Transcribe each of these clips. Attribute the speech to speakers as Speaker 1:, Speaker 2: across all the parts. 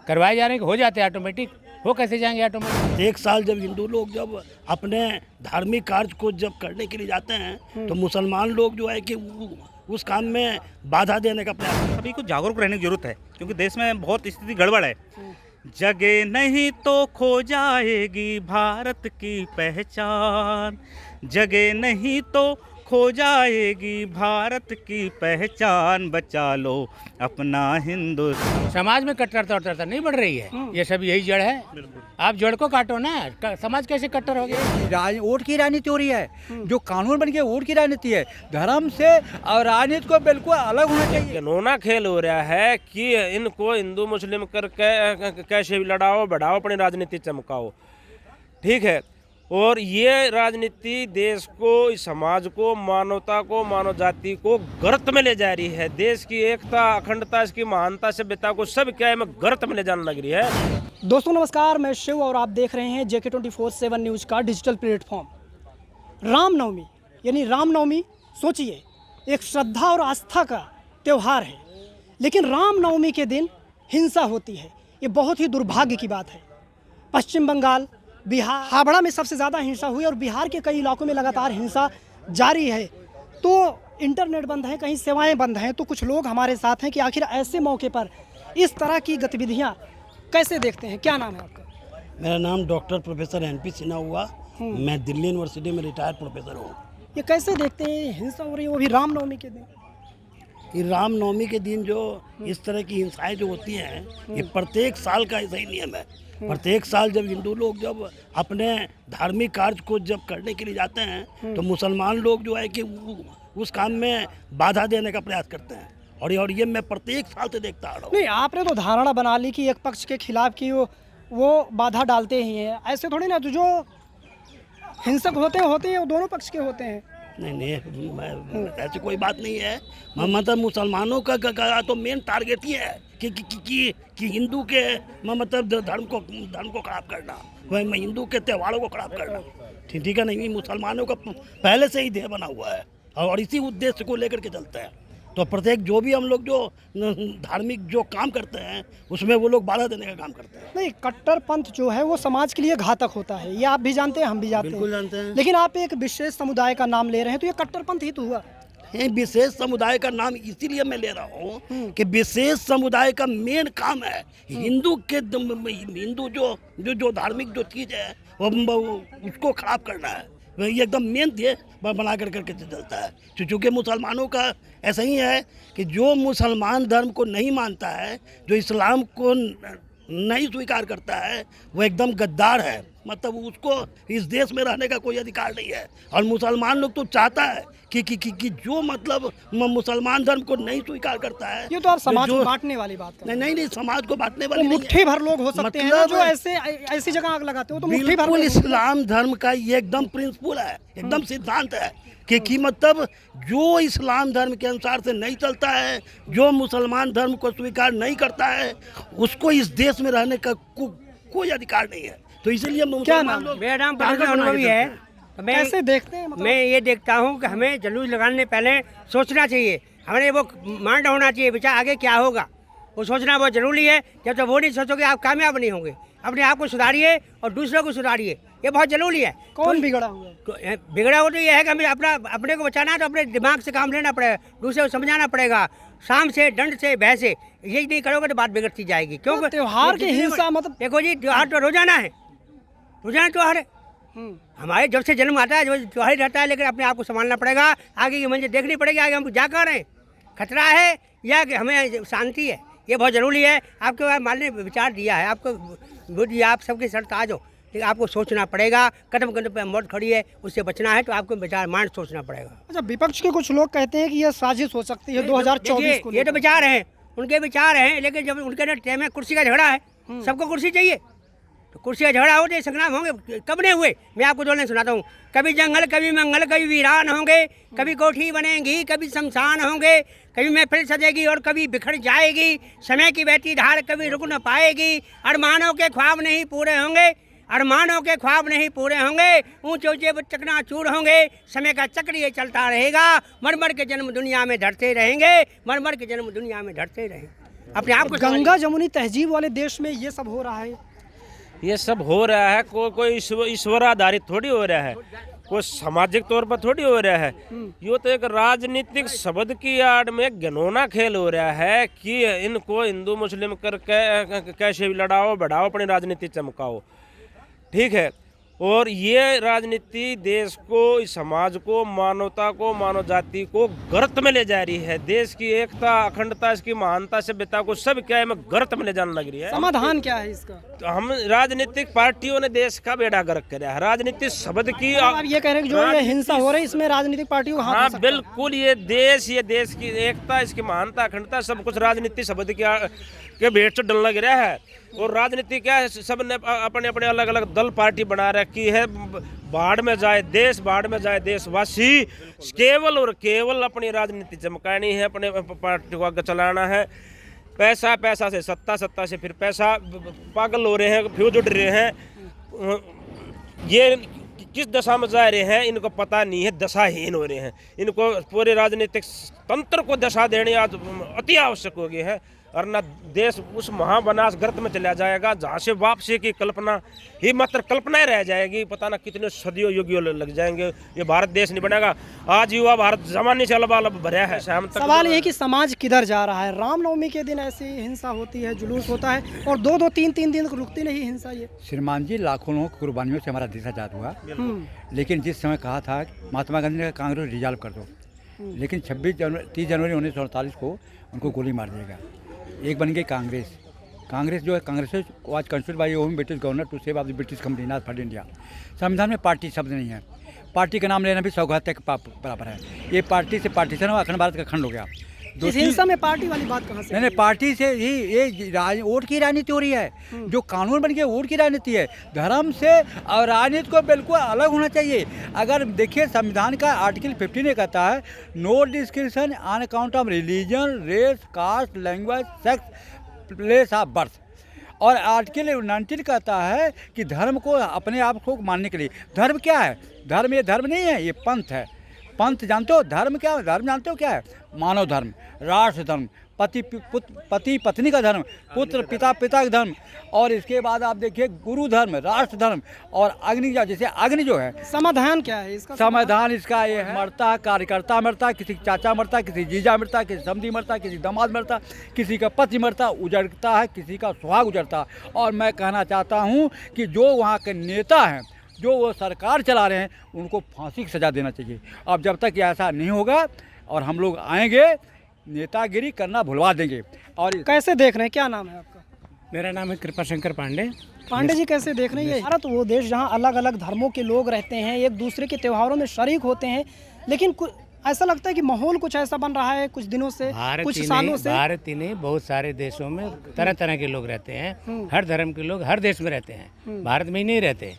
Speaker 1: करवाए जा रहे हैं कि हो जाते हैं ऑटोमेटिक, वो कैसे जाएंगे ऑटोमेटिक?
Speaker 2: एक साल जब हिंदू लोग जब अपने धार्मिक कार्य को जब करने के लिए जाते हैं तो मुसलमान लोग जो है कि उस काम में बाधा देने का प्रयास।
Speaker 3: सभी को जागरूक रहने की जरूरत है क्योंकि देश में बहुत स्थिति गड़बड़ है। जगे नहीं तो खो जाएगी भारत की पहचान, जगे नहीं तो खो जाएगी भारत की पहचान, बचा लो अपना हिंदुस्तान।
Speaker 1: समाज में कट्टरता नहीं बढ़ रही है, ये सब यही जड़ है। आप जड़ को काटो ना, समाज कैसे कट्टर हो गया?
Speaker 4: वोट की राजनीति हो रही है, जो कानून बन गया वोट की राजनीति है। धर्म से और राजनीति को बिल्कुल अलग होना चाहिए।
Speaker 5: घिनौना खेल हो रहा है कि इनको हिंदू मुस्लिम करके कैसे भी लड़ाओ बढ़ाओ, अपनी राजनीति चमकाओ, ठीक है। और ये राजनीति देश को, समाज को, मानवता को, मानव जाति को गर्त में ले जा रही है। देश की एकता, अखंडता, इसकी महानता, सभ्यता को सब क्या है में गर्त में ले जाने लग रही है।
Speaker 6: दोस्तों नमस्कार, मैं शिव और आप देख रहे हैं JK 24/7 न्यूज़ का डिजिटल प्लेटफॉर्म। रामनवमी यानी रामनवमी, सोचिए एक श्रद्धा और आस्था का त्यौहार है, लेकिन रामनवमी के दिन हिंसा होती है। ये बहुत ही दुर्भाग्य की बात है। पश्चिम बंगाल, बिहार, हावड़ा में सबसे ज़्यादा हिंसा हुई और बिहार के कई इलाकों में लगातार हिंसा जारी है। तो इंटरनेट बंद है, कहीं सेवाएं बंद हैं। तो कुछ लोग हमारे साथ हैं कि आखिर ऐसे मौके पर इस तरह की गतिविधियां कैसे देखते हैं। क्या नाम है आपका?
Speaker 2: मेरा नाम डॉक्टर प्रोफेसर NP सिन्हा हुआ। मैं दिल्ली यूनिवर्सिटी में रिटायर्ड प्रोफेसर हूँ।
Speaker 6: ये कैसे देखते हैं हिंसा हो रही है, वो भी रामनवमी के दिन?
Speaker 2: ये रामनवमी के दिन जो इस तरह की हिंसाएं जो होती हैं, ये प्रत्येक साल का ऐसा ही नियम है। प्रत्येक साल जब हिंदू लोग जब अपने धार्मिक कार्य को जब करने के लिए जाते हैं तो मुसलमान लोग जो है कि उस काम में बाधा देने का प्रयास करते हैं। और ये मैं प्रत्येक साल से देखता आ रहा हूँ।
Speaker 6: नहीं, आपने तो धारणा बना ली कि एक पक्ष के खिलाफ की वो बाधा डालते ही हैं। ऐसे थोड़ी ना, जो हिंसक होते हैं वो दोनों पक्ष के होते हैं।
Speaker 2: नहीं, ऐसी कोई बात नहीं है। मतलब मुसलमानों का तो मेन टारगेट ही है कि हिंदू के मतलब धर्म को खराब करना, वह हिंदू के त्योहारों को खराब करना, ठीक है। नहीं, मुसलमानों का पहले से ही ध्येय बना हुआ है और इसी उद्देश्य को लेकर के चलते हैं। तो प्रत्येक जो भी हम लोग जो धार्मिक जो काम करते हैं उसमें वो लोग बाधा देने का काम करते हैं।
Speaker 6: नहीं, कट्टरपंथ जो है वो समाज के लिए घातक होता है, ये आप भी जानते हैं, हम भी जानते हैं।
Speaker 2: बिल्कुल जानते हैं।
Speaker 6: लेकिन आप एक विशेष समुदाय का नाम ले रहे हैं, तो ये कट्टरपंथ ही तो हुआ।
Speaker 2: विशेष समुदाय का नाम इसीलिए मैं ले रहा हूँ कि विशेष समुदाय का मेन काम है हिंदू जो धार्मिक जो चीज़ है वो उसको खराब करना है। ये एकदम मेन ध्येय बना करके चलता है। चूँकि मुसलमानों का ऐसा ही है कि जो मुसलमान धर्म को नहीं मानता है, जो इस्लाम को नहीं स्वीकार करता है, वो एकदम गद्दार है। मतलब उसको इस देश में रहने का कोई अधिकार नहीं है। और मुसलमान लोग तो चाहता है कि जो मतलब मुसलमान धर्म को नहीं स्वीकार करता है।
Speaker 6: ये तो आप समाज को बांटने वाली बात कर रहे हैं।
Speaker 2: नहीं, समाज को बांटने वाली नहीं है।
Speaker 6: मुट्ठी भर लोग हो सकते हैं ना, जो ऐसी जगह आग लगाते हो, तो मुट्ठी भर।
Speaker 2: इस्लाम धर्म का ये एकदम प्रिंसिपल है, एकदम सिद्धांत है कि मतलब जो इस्लाम धर्म के अनुसार से नहीं चलता है, जो मुसलमान धर्म को स्वीकार नहीं करता है, उसको इस देश में रहने का कोई अधिकार नहीं है। तो इसलिए
Speaker 7: मेरा नाम अनुभवी है।
Speaker 6: कैसे देखते हैं?
Speaker 7: मैं ये देखता हूँ कि हमें जुलूस लगाने पहले सोचना चाहिए, हमें वो माइंड होना चाहिए विचार आगे क्या होगा, वो सोचना बहुत जरूरी है। जब तक वो नहीं सोचोगे आप कामयाब नहीं होंगे। अपने आप को सुधारिए और दूसरों को सुधारिए, ये बहुत जरूरी है।
Speaker 6: कौन बिगड़ा हुआ है?
Speaker 7: बिगड़ा हुआ तो ये है कि हमें अपने को बचाना है, तो अपने दिमाग से काम लेना पड़ेगा, दूसरे को समझाना पड़ेगा। शाम से, दंड से, भय से यही नहीं करोगे तो बात बिगड़ती जाएगी। क्योंकि
Speaker 6: त्योहार की हिंसा मतलब
Speaker 7: देखो जी, त्योहार तो रोजाना है, रोजाना त्योहार है। हमारे जब से जन्म आता है जो त्योहार ही रहता है, लेकिन अपने आप को संभालना पड़ेगा। आगे की मंजिल देखनी पड़ेगी, आगे हम जा कर रहे हैं, खतरा है या कि हमें शांति है, ये बहुत ज़रूरी है। आपके पास मान लीजिए विचार दिया है, आपको बुद्धि, आप सबके शर्त आ जाओ, लेकिन आपको सोचना पड़ेगा। कदम कदम पे मौत खड़ी है, उससे बचना है तो आपको विचार माइंड सोचना पड़ेगा।
Speaker 6: अच्छा, विपक्ष के कुछ लोग कहते हैं कि यह साजिश हो सकती है 2024 को।
Speaker 7: ये तो विचार हैं, उनके विचार हैं, लेकिन जब उनके टाइम में कुर्सी का झगड़ा है, सबको कुर्सी चाहिए, तो कुर्सी का झगड़ा हो तो संग्राम होंगे। कब नहीं हुए? मैं आपको दोनों सुनाता हूँ। कभी जंगल, कभी मंगल, कभी वीरान होंगे, कभी कोठी बनेगी, कभी शमशान होंगे, कभी महफिल सजेगी और कभी बिखर जाएगी। समय की बहती धार कभी रुक न पाएगी। अरमानों के ख्वाब नहीं पूरे होंगे, अरमानों के ख्वाब नहीं पूरे होंगे। ऊंचे ऊंचे चकनाचूर होंगे, समय का चक्र ये चलता रहेगा। मर मर के जन्म दुनिया में धरते रहेंगे, मर मर के जन्म दुनिया में धरते रहेंगे। अपने आप को
Speaker 6: गंगा जमुनी तहजीब वाले देश में ये सब हो रहा है।
Speaker 5: ये सब हो रहा है कोई ईश्वर आधारित थोड़ी हो रहा है, कोई सामाजिक तौर पर थोड़ी हो रहा है। ये तो एक राजनीतिक शब्द की आड़ में घिनौना खेल हो रहा है कि इनको हिंदू मुस्लिम करके कैसे भी लड़ाओ बढ़ाओ, अपनी राजनीति चमकाओ। ठीक है, और ये राजनीति देश को, इस समाज को, मानवता को, मानव जाति को गर्त में ले जा रही है। देश की एकता, अखंडता, इसकी महानता, सभ्यता को सब क्या है, में गर्त में ले जाने लग रही है।
Speaker 6: समाधान क्या है इसका?
Speaker 5: तो हम राजनीतिक पार्टियों ने देश का बेड़ा गर्क किया है। राजनीतिक शब्द की
Speaker 6: आप ये कह रहे हैं कि जो ये हिंसा हो रही है इसमें राजनीतिक पार्टियों का हाथ हो
Speaker 5: हाँ
Speaker 6: सकता है?
Speaker 5: बिल्कुल, ये देश की एकता, इसकी महानता, अखंडता सब कुछ राजनीति शब्द के भेंट से डलने लग रहा है। और राजनीति क्या है, सब ने अपने अपने अलग अलग दल पार्टी बना रखी है। बाढ़ में जाए देश, बाढ़ में जाए देशवासी, केवल और केवल अपनी राजनीति चमकानी है, अपने पार्टी को आगे चलाना है। पैसा पैसा से सत्ता, सत्ता से फिर पैसा, पागल हो रहे हैं, फ्यूज उड़ रहे हैं। ये किस दशा में जा रहे हैं इनको पता नहीं है, दशाहीन हो रहे हैं। इनको पूरे राजनीतिक तंत्र को दशा देनी आज अति आवश्यक हो गई है, वरना देश उस महावनाश गर्त में चला जाएगा जहाँ से वापसी की कल्पना ही मात्र कल्पनाएं रह जाएगी। पता ना कितने सदियों युगियों लग जाएंगे, ये भारत देश नहीं बनेगा। आज युवा भारत जमाने से लबालब भरा है। शाम तक
Speaker 6: सवाल ये है कि समाज किधर जा रहा है? रामनवमी के दिन ऐसी हिंसा होती है, जुलूस होता है और दो तीन दिन रुकती नहीं हिंसा। ये
Speaker 4: श्रीमान जी, लाखों लोगों की कुर्बानियों से हमारा देश आजाद हुआ। लेकिन जिस समय कहा था महात्मा गांधी ने कांग्रेस डिजॉल्व कर दो, लेकिन 30 जनवरी 1948 को उनको गोली मार दिएगा। एक बन गई कांग्रेस। कांग्रेस जो है, कांग्रेस आज constitute by Hume British governor to save of the British company not for India. संविधान में पार्टी शब्द नहीं है। पार्टी का नाम लेना भी सौगात के बराबर है। ये पार्टी से पार्टीशन हुआ, अखंड भारत का खंड हो गया।
Speaker 6: इस हिंसा में पार्टी वाली बात कहाँ से?
Speaker 4: नहीं, पार्टी से ही ये वोट की राजनीति हो रही है। जो कानून बन गया वोट की राजनीति है। धर्म से और राजनीति को बिल्कुल अलग होना चाहिए। अगर देखिए, संविधान का आर्टिकल 50 ने कहता है no discrimination on account of religion, race, caste, language, sex, place of birth. और आर्टिकल 19 कहता है कि धर्म को अपने आप को मानने के लिए। धर्म क्या है? धर्म ये धर्म नहीं है, ये पंथ है। पंथ जानते हो? धर्म क्या है? धर्म जानते हो क्या है? मानव धर्म, राष्ट्र धर्म, पति पत्नी का धर्म, पुत्र पिता का धर्म, और इसके बाद आप देखिए गुरु धर्म, राष्ट्र धर्म, और अग्नि, जैसे अग्नि जो है।
Speaker 6: समाधान क्या है इसका?
Speaker 4: समाधान इसका ये है, मरता कार्यकर्ता मरता, किसी चाचा मरता, किसी जीजा मरता, किसी समधी मरता, किसी दामाद मरता, किसी का पति मरता, उजड़ता है, किसी का सुहाग उजड़ता। और मैं कहना चाहता हूँ कि जो वहाँ के नेता हैं, जो वो सरकार चला रहे हैं, उनको फांसी की सज़ा देना चाहिए। अब जब तक ऐसा नहीं होगा और हम लोग आएंगे, नेतागिरी करना भुलवा देंगे। और
Speaker 6: कैसे देख रहे हैं? क्या नाम है आपका?
Speaker 1: मेरा नाम है कृपा शंकर पांडे।
Speaker 6: पांडे जी, कैसे देख रहे हैं? भारत वो देश जहाँ अलग अलग धर्मों के लोग रहते हैं, एक दूसरे के त्योहारों में शरीक होते हैं, लेकिन ऐसा लगता है कि माहौल कुछ ऐसा बन रहा है कुछ दिनों से, कुछ सालों से।
Speaker 1: भारत ही नहीं, बहुत सारे देशों में तरह तरह के लोग रहते हैं। हर धर्म के लोग हर देश में रहते हैं, भारत में ही नहीं रहते।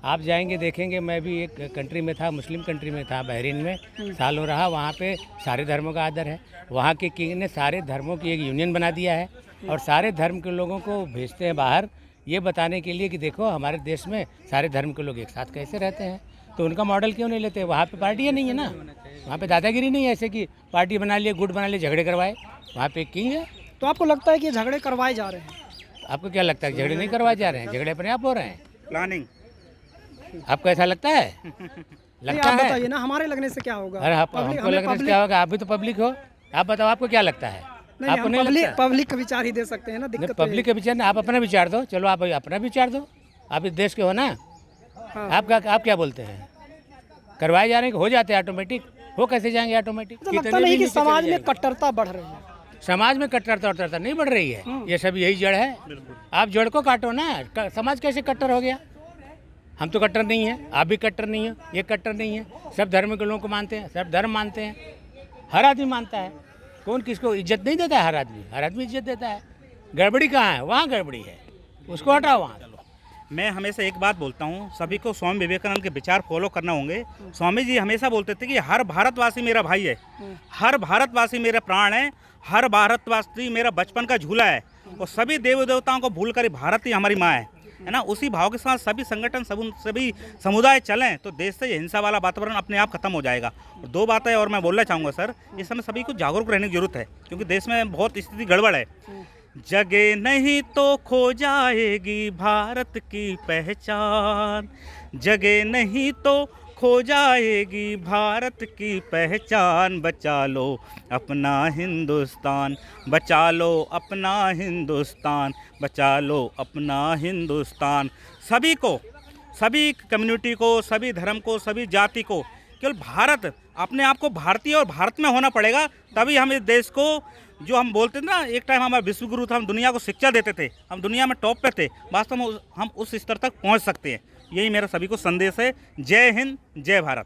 Speaker 1: आप जाएंगे देखेंगे, मैं भी एक कंट्री में था, मुस्लिम कंट्री में था, बहरीन में सालों रहा। वहाँ पे सारे धर्मों का आदर है। वहाँ के किंग ने सारे धर्मों की एक यूनियन बना दिया है और सारे धर्म के लोगों को भेजते हैं बाहर, ये बताने के लिए कि देखो हमारे देश में सारे धर्म के लोग एक साथ कैसे रहते हैं। तो उनका मॉडल क्यों नहीं लेते? वहाँ पे पार्टियाँ नहीं है ना, वहाँ पे दादागिरी नहीं है ऐसे कि पार्टी बना लिए, गुट बना लिए, झगड़े करवाए। वहाँ पे एक किंग है।
Speaker 6: तो आपको लगता है कि झगड़े करवाए जा रहे हैं?
Speaker 1: आपको क्या लगता है झगड़े नहीं करवाए जा रहे हैं? झगड़े अपने आप हो रहे हैं।
Speaker 3: प्लानिंग
Speaker 1: आपको ऐसा लगता है? लगता
Speaker 6: आप
Speaker 1: है?
Speaker 6: बताइए ना, हमारे लगने से क्या होगा?
Speaker 1: अरे हमको लगने से क्या होगा? आप भी तो पब्लिक हो, आप बताओ आपको क्या लगता है? आपको नहीं लगता?
Speaker 6: पब्लिक का विचार ही दे सकते हैं ना। दिक्कत
Speaker 1: पब्लिक का विचार नहीं, आप अपना विचार दो। चलो आप अपना विचार दो, आप इस देश के हो ना। आप क्या बोलते हैं? करवाए जा रहे हैं, हो जाते हैं ऑटोमेटिक। हो कैसे जाएंगे ऑटोमेटिक?
Speaker 6: लगता नहीं कि समाज में कट्टरता बढ़ रही है?
Speaker 1: समाज में कट्टरता नहीं बढ़ रही है, ये सब यही जड़ है। आप जड़ को काटो ना, समाज कैसे कट्टर हो गया? हम तो कट्टर नहीं है, आप भी कट्टर नहीं है, ये कट्टर नहीं है। सब धर्म के लोगों को मानते हैं, सब धर्म मानते हैं, हर आदमी मानता है। कौन किसको इज्जत नहीं देता है? हर आदमी इज्जत देता है। गड़बड़ी कहाँ है? वहाँ गड़बड़ी है, उसको हटाओ वहाँ।
Speaker 3: मैं हमेशा एक बात बोलता हूँ, सभी को स्वामी विवेकानंद के विचार फॉलो करना होंगे। स्वामी जी हमेशा बोलते थे कि हर भारतवासी मेरा भाई है, हर भारतवासी मेरा प्राण है, हर भारतवासी मेरा बचपन का झूला है, और सभी देवी देवताओं को भूल कर भारत ही हमारी माँ है ना। उसी भाव के साथ सभी संगठन सभी समुदाय चलें तो देश से ये हिंसा वाला वातावरण अपने आप खत्म हो जाएगा। और दो बातें और मैं बोलना चाहूँगा सर, इस समय सभी को जागरूक रहने की जरूरत है, क्योंकि देश में बहुत स्थिति गड़बड़ है। जगह नहीं तो खो जाएगी भारत की पहचान, जगह नहीं तो खो जाएगी भारत की पहचान। बचा लो अपना हिंदुस्तान, बचा लो अपना हिंदुस्तान, बचा लो अपना हिंदुस्तान। सभी को, सभी कम्युनिटी को, सभी धर्म को, सभी जाति को, केवल भारत, अपने आप को भारतीय और भारत में होना पड़ेगा, तभी हम इस देश को, जो हम बोलते थे ना, एक टाइम हमारा विश्वगुरु था, हम दुनिया को शिक्षा देते थे, हम दुनिया में टॉप पे थे, वास्तव में हम उस स्तर तक पहुंच सकते हैं। यही मेरा सभी को संदेश है। जय हिंद, जय भारत।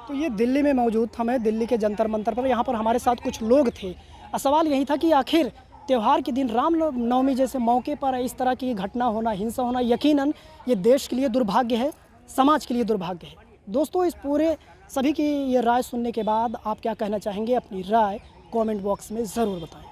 Speaker 6: तो ये दिल्ली में मौजूद था मैं, दिल्ली के जंतर मंतर पर। यहाँ पर हमारे साथ कुछ लोग थे। सवाल यही था कि आखिर त्यौहार के दिन, रामनवमी जैसे मौके पर इस तरह की घटना होना, हिंसा होना, यकीनन ये देश के लिए दुर्भाग्य है, समाज के लिए दुर्भाग्य है। दोस्तों, इस पूरे सभी की ये राय सुनने के बाद आप क्या कहना चाहेंगे? अपनी राय कमेंट बॉक्स में ज़रूर बताएं।